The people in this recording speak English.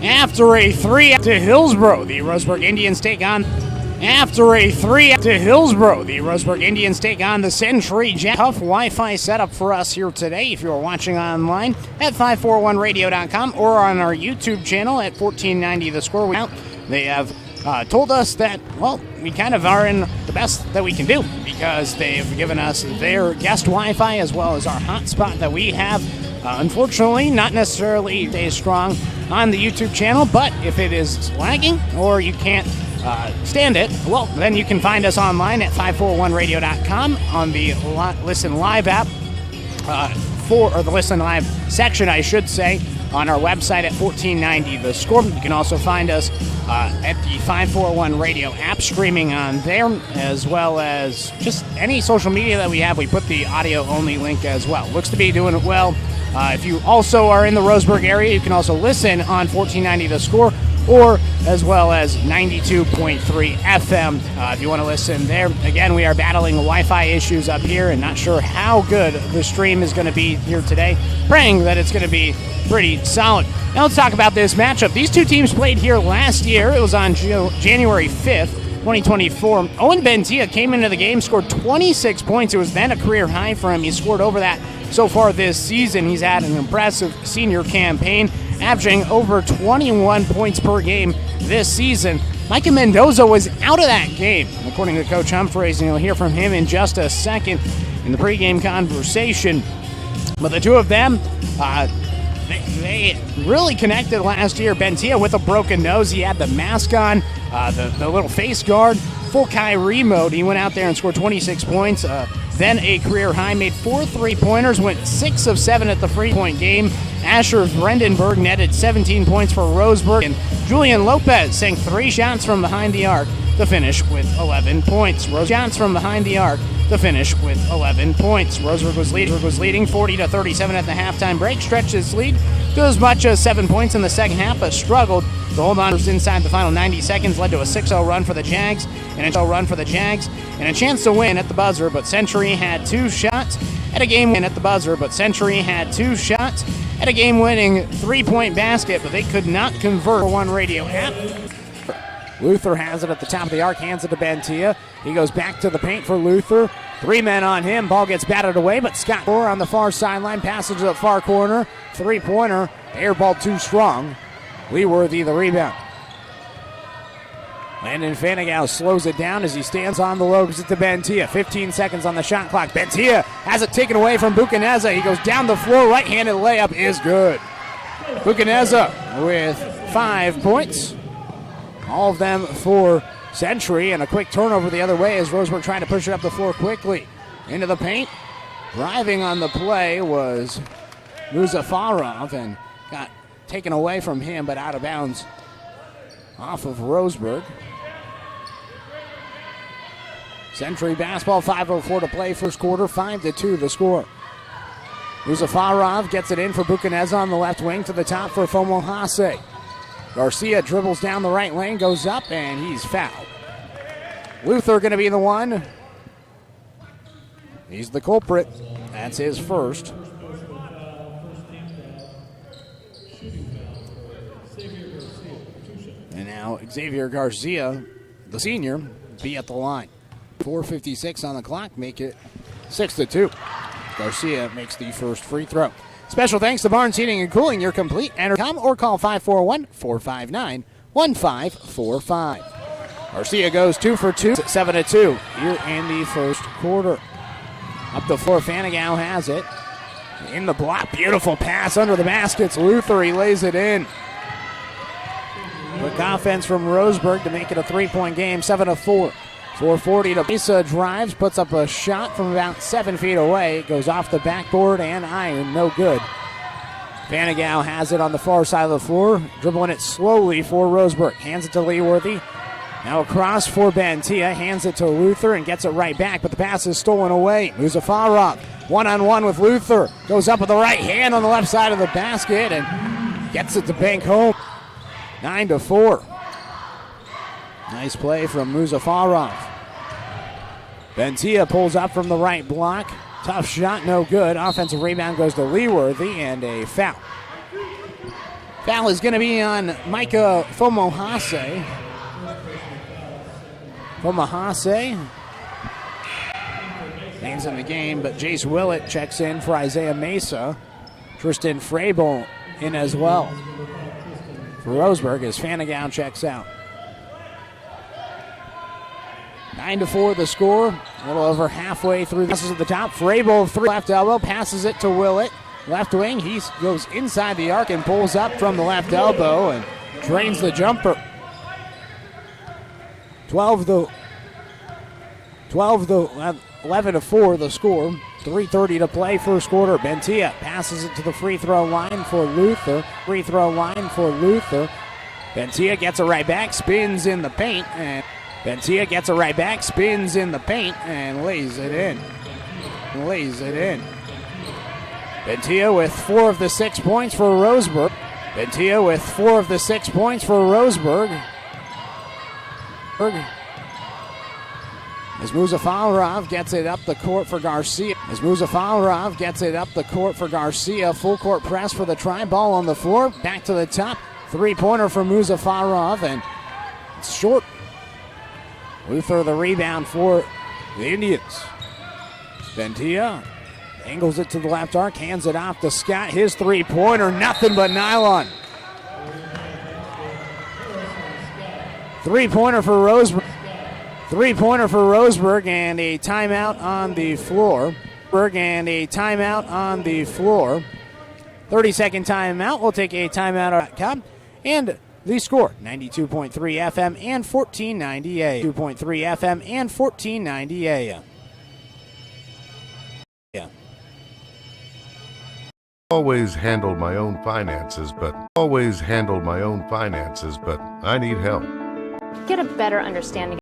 After a 3 to Hillsboro, the Roseburg Indians take on. After a 3 to Hillsboro, the Roseburg Indians take on the Century Jack. Tough Wi-Fi setup for us here today. If you're watching online at 541radio.com or on our YouTube channel at 1490 The Score. They have told us that, well, we kind of are in the best that we can do because they've given us their guest Wi-Fi as well as our hotspot that we have. Unfortunately, not necessarily stays strong on the YouTube channel, but if it is lagging or you can't stand it, well, then you can find us online at 541radio.com on the Listen Live app, or the Listen Live section, I should say, on our website at 1490 The Score. You can also find us at the 541 Radio app streaming on there, as well as just any social media that we have. We put the audio-only link as well. Looks to be doing it well. If you also are in the Roseburg area, you can also listen on 1490 The Score, or as well as 92.3 FM if you want to listen there. Again, we are battling Wi-Fi issues up here and not sure how good the stream is going to be here today. Praying that it's going to be pretty solid. Now let's talk about this matchup. These two teams played here last year. It was on January 5th, 2024. Owen Bentia came into the game, scored 26 points. It was then a career high for him. He scored over that so far this season. He's had an impressive senior campaign, averaging over 21 points per game this season. Micah Mendoza was out of that game, according to Coach Humphreys, and you'll hear from him in just a second in the pregame conversation. But the two of them, they really connected last year. Bentia with a broken nose. He had the mask on, the little face guard, full Kyrie mode. He went out there and scored 26 points. Then a career high, made 4 3-pointers, went 6 of 7 at the free-point game. Asher Vrendenberg netted 17 points for Roseburg, and Julian Lopez sank 3 shots from behind the arc to finish with 11 points. Shots from behind the arc to finish with 11 points. Roseburg was leading 40-37 at the halftime break, stretched its lead to as much as 7 points in the second half, but struggled to hold on inside the final 90 seconds, led to a 6-0 run for the Jags, and a chance to win at the buzzer, but Century had 2 shots at a game-winning 3-point basket, but they could not convert. One radio app. Luther has it at the top of the arc, hands it to Bentia. He goes back to the paint for Luther. 3 men on him. Ball gets batted away, but Scott Moore on the far sideline, passes to the far corner. 3-pointer, airball too strong. Leeworthy the rebound. Landon Fanigal slows it down as he stands on the low, gives it to Bentia. 15 seconds on the shot clock. Bentia has it taken away from Buchaneza. He goes down the floor, right-handed layup is good. Buchaneza with 5 points. All of them for Century, and a quick turnover the other way as Roseburg trying to push it up the floor quickly. Into the paint. Driving on the play was Muzafarov and got taken away from him, but out of bounds off of Roseburg. Century basketball, 5:04 to play, first quarter, 5-2 the score. Muzafarov gets it in for Buchaneza on the left wing to the top for Fomo Hase. Garcia dribbles down the right lane, goes up, and he's fouled. Luther going to be the one. He's the culprit. That's his first. And now Xavier Garcia, the senior, be at the line. 4:56 on the clock, make it 6-2. Garcia makes the first free throw. Special thanks to Barnes Heating and Cooling, your complete Entercom, or call 541-459-1545. Garcia goes 2 for 2, 7-2 here in the first quarter. Up the floor, Fanigal has it. In the block, beautiful pass under the baskets. Luther, he lays it in. Quick offense from Roseburg to make it a 3-point game, 7-4. 4:40 to Mesa drives, puts up a shot from about 7 feet away. It goes off the backboard and iron, no good. Fanigal has it on the far side of the floor, dribbling it slowly for Roseburg. Hands it to Leeworthy. Now across for Bentia, hands it to Luther and gets it right back, but the pass is stolen away. Muzafarov, one-on-one with Luther. Goes up with the right hand on the left side of the basket and gets it to bank home. 9-4. Nice play from Muzafarov. Bentia pulls up from the right block. Tough shot, no good. Offensive rebound goes to Leeworthy and a foul. Foul is going to be on Micah Fomohase. Names in the game, but Jace Willett checks in for Isaiah Mesa. Tristan Frabel in as well for Roseburg as Fanagown checks out. 9-4 the score. A little over halfway through. This is at the top. Frabel, three left elbow, passes it to Willett. Left wing, he goes inside the arc and pulls up from the left elbow and drains the jumper. 11-4 the score. 3:30 to play first quarter. Bentia passes it to the free throw line for Luther. Bentia gets it right back, spins in the paint, and lays it in. Bentia with 4 of the 6 points for Roseburg. As Muzafalrov gets it up the court for Garcia. Full court press for the try. Ball on the floor. Back to the top. 3-pointer for Muzafalrov, and it's short. Luther the rebound for the Indians. Bentia angles it to the left arc, hands it off to Scott. His 3-pointer, nothing but nylon. 3-pointer for Roseburg. And a timeout on the floor. 30-second timeout. We'll take a timeout at Cobb. And the score, 92.3 FM and 1490 AM. 2.3 FM and 1490 AM. Yeah. Always handled my own finances, but I need help. Get a better understanding